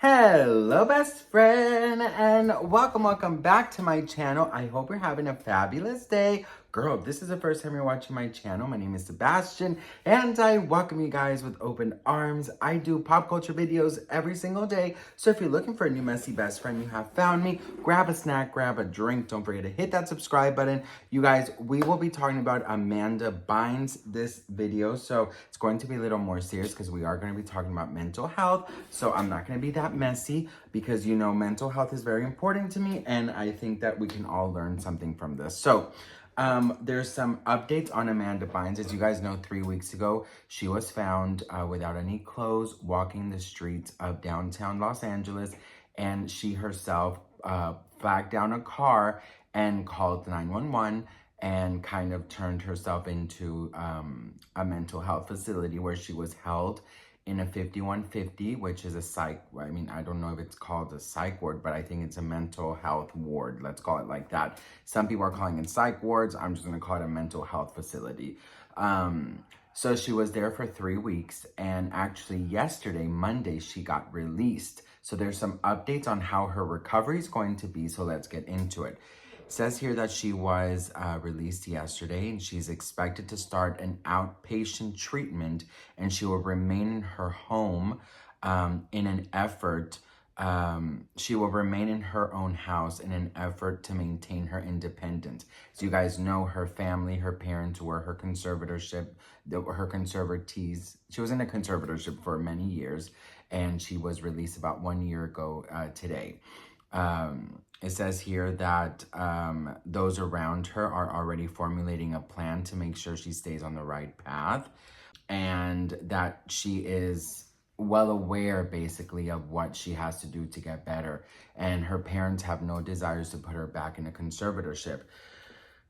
Hello, best friend, and welcome back to my channel. I hope you're having a fabulous day. Girl, if this is the first time you're watching my channel, my name is Sebastian, and I welcome you guys with open arms. I do pop culture videos every single day, so if you're looking for a new messy best friend, you have found me. Grab a snack, grab a drink. Don't forget to hit that subscribe button. You guys, we will be talking about Amanda Bynes this video, so it's going to be a little more serious because we are going to be talking about mental health, so I'm not going to be that messy because, you know, mental health is very important to me, and I think that we can all learn something from this. So, there's some updates on Amanda Bynes. As you guys know, 3 weeks ago, she was found without any clothes, walking the streets of downtown Los Angeles, and she herself flagged down a car and called 911 and kind of turned herself into a mental health facility where she was held in a 5150, which is a psych, I mean, I don't know if it's called a psych ward, but I think it's a mental health ward. Let's call it like that. Some people are calling it psych wards. I'm just gonna call it a mental health facility. So she was there for 3 weeks, and actually yesterday, Monday, she got released. So there's some updates on how her recovery is going to be, so let's get into it. It says here that she was released yesterday, and she's expected to start an outpatient treatment, and she will remain in her home in an effort. She will remain in her own house in an effort to maintain her independence. So you guys know her family, her parents were her conservatorship, her conservatees. She was in a conservatorship for many years, and she was released about 1 year ago today. It says here that those around her are already formulating a plan to make sure she stays on the right path, and that she is well aware basically of what she has to do to get better, and her parents have no desires to put her back in a conservatorship.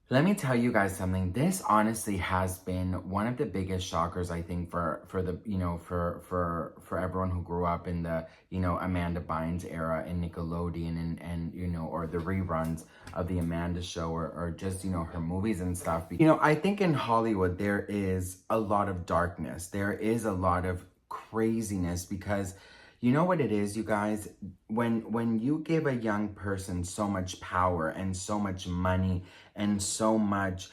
Let me tell you guys something. This honestly has been one of the biggest shockers, I think, for the, you know, for everyone who grew up in the, you know, Amanda Bynes era in Nickelodeon and you know, or the reruns of the Amanda Show, or just, you know, her movies and stuff. You know, I think in Hollywood there is a lot of darkness. There is a lot of craziness because you know what it is, you guys? When you give a young person so much power and so much money and so much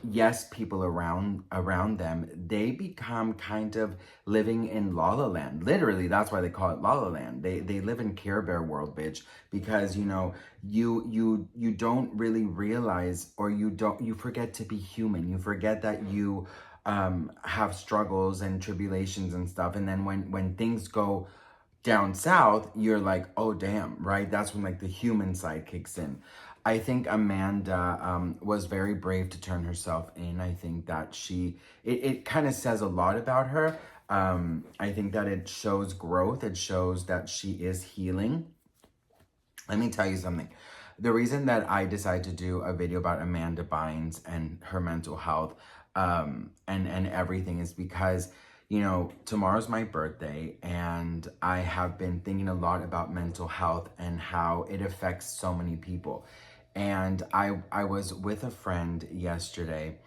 yes people around them, they become kind of living in La La Land. Literally, that's why they call it La La Land. They live in Care Bear world, bitch, because you know you don't really realize, or you forget to be human. You forget that you have struggles and tribulations and stuff, and then when things go down south, you're like, oh damn, right? That's when like the human side kicks in. I think Amanda was very brave to turn herself in. I think that it kind of says a lot about her. I think that it shows growth. It shows that she is healing. Let me tell you something. The reason that I decided to do a video about Amanda Bynes and her mental health and everything is because, you know, tomorrow's my birthday, and I have been thinking a lot about mental health and how it affects so many people. And I was with a friend yesterday,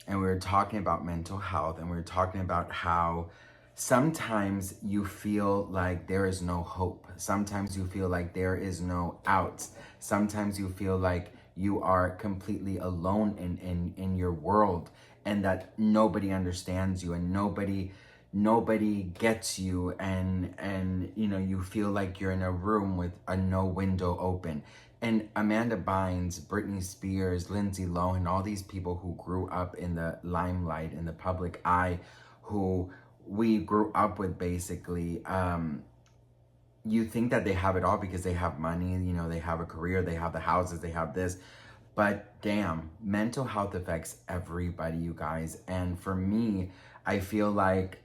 and we were talking about mental health, and we were talking about how sometimes you feel like there is no hope. Sometimes you feel like there is no outs. Sometimes you feel like you are completely alone in your world, and that nobody understands you, and nobody gets you, and you know, you feel like you're in a room with no window open. And Amanda Bynes, Britney Spears, Lindsay Lohan, all these people who grew up in the limelight, in the public eye, who we grew up with basically, you think that they have it all because they have money, you know, they have a career, they have the houses, they have this. But damn, mental health affects everybody, you guys. And for me, I feel like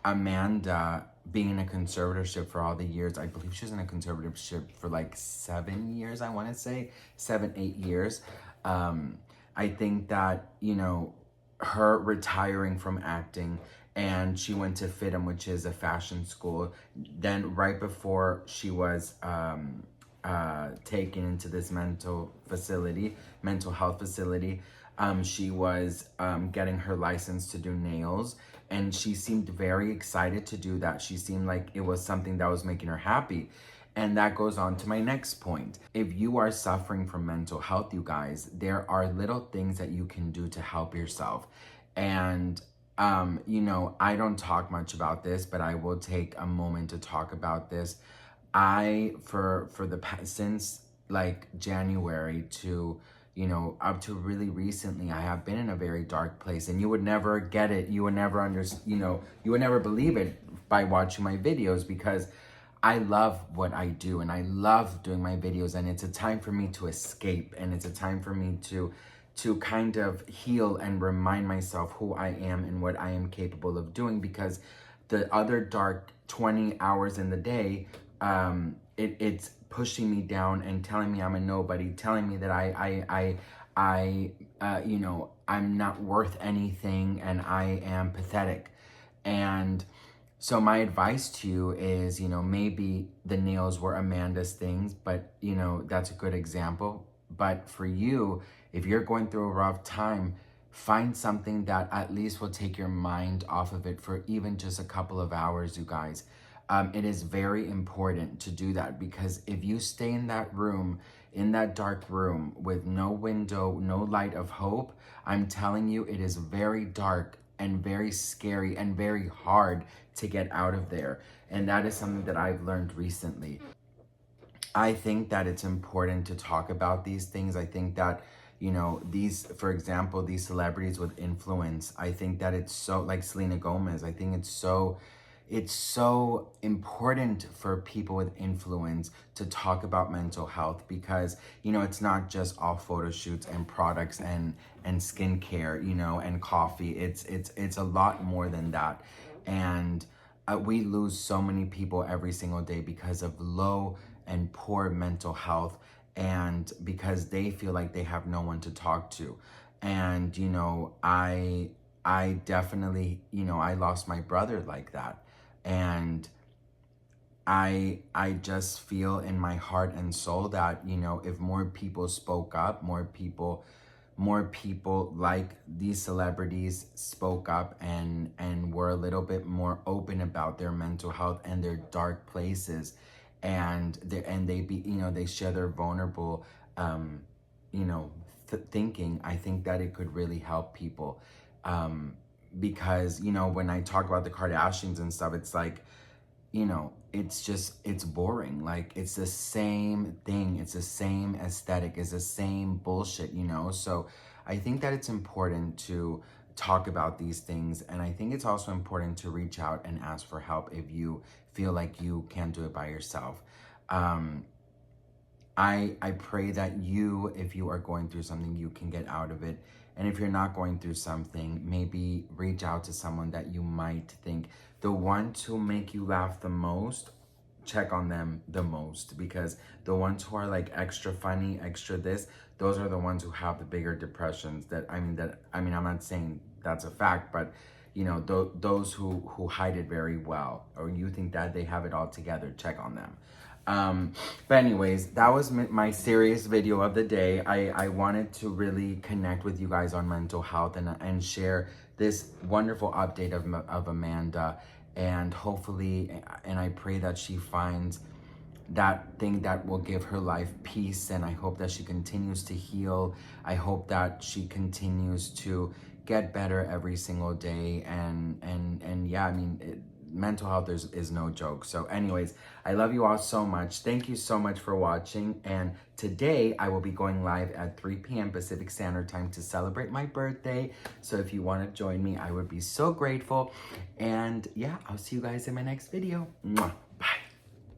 Amanda being in a conservatorship for all the years, I believe she was in a conservatorship for like 7 years, I want to say 7, 8 years. I think that, you know, her retiring from acting, and she went to FITM, which is a fashion school. Then right before she was taken into this mental health facility, She was getting her license to do nails, and she seemed very excited to do that. She seemed like it was something that was making her happy. And that goes on to my next point. If you are suffering from mental health, you guys, there are little things that you can do to help yourself. And you know, I don't talk much about this, but I will take a moment to talk about this. Since like January to, you know, up to really recently, I have been in a very dark place, and you would never get it. You would never you would never believe it by watching my videos, because I love what I do and I love doing my videos, and it's a time for me to escape, and it's a time for me to kind of heal and remind myself who I am and what I am capable of doing, because the other dark 20 hours in the day, it's pushing me down and telling me I'm a nobody, telling me that you know, I'm not worth anything and I am pathetic. And so my advice to you is, you know, maybe the nails were Amanda's things, but you know, that's a good example. But for you, if you're going through a rough time, find something that at least will take your mind off of it for even just a couple of hours, you guys. It is very important to do that, because if you stay in that room, in that dark room with no window, no light of hope, I'm telling you, it is very dark and very scary and very hard to get out of there. And that is something that I've learned recently. I think that it's important to talk about these things. I think that, you know, for example, these celebrities with influence, I think that it's so, like Selena Gomez, I think it's so important for people with influence to talk about mental health, because, you know, it's not just all photo shoots and products and skincare, you know, and coffee. It's a lot more than that. And we lose so many people every single day because of low and poor mental health, and because they feel like they have no one to talk to. And, you know, I definitely, you know, I lost my brother like that. And I just feel in my heart and soul that, you know, if more people spoke up, more people like these celebrities spoke up and were a little bit more open about their mental health and their dark places, and they share their vulnerable thinking, I think that it could really help people. Because, you know, when I talk about the Kardashians and stuff, it's like, you know, it's boring. Like, it's the same thing. It's the same aesthetic. It's the same bullshit, you know? So I think that it's important to talk about these things. And I think it's also important to reach out and ask for help if you feel like you can't do it by yourself. I pray that if you are going through something, you can get out of it. And if you're not going through something, maybe reach out to someone that you might think, the ones who make you laugh the most, check on them the most, because the ones who are like extra funny, extra this, those are the ones who have the bigger depressions. I'm not saying that's a fact, but you know, those who hide it very well, or you think that they have it all together, check on them. But anyways, that was my serious video of the day. I wanted to really connect with you guys on mental health and share this wonderful update of Amanda, and hopefully, and I pray that she finds that thing that will give her life peace, and I hope that she continues to heal. I hope that she continues to get better every single day, and yeah, I mean, mental health is no joke. So anyways, I love you all so much. Thank you so much for watching. And today I will be going live at 3 p.m. Pacific Standard Time to celebrate my birthday. So if you want to join me, I would be so grateful. And yeah, I'll see you guys in my next video. Mwah.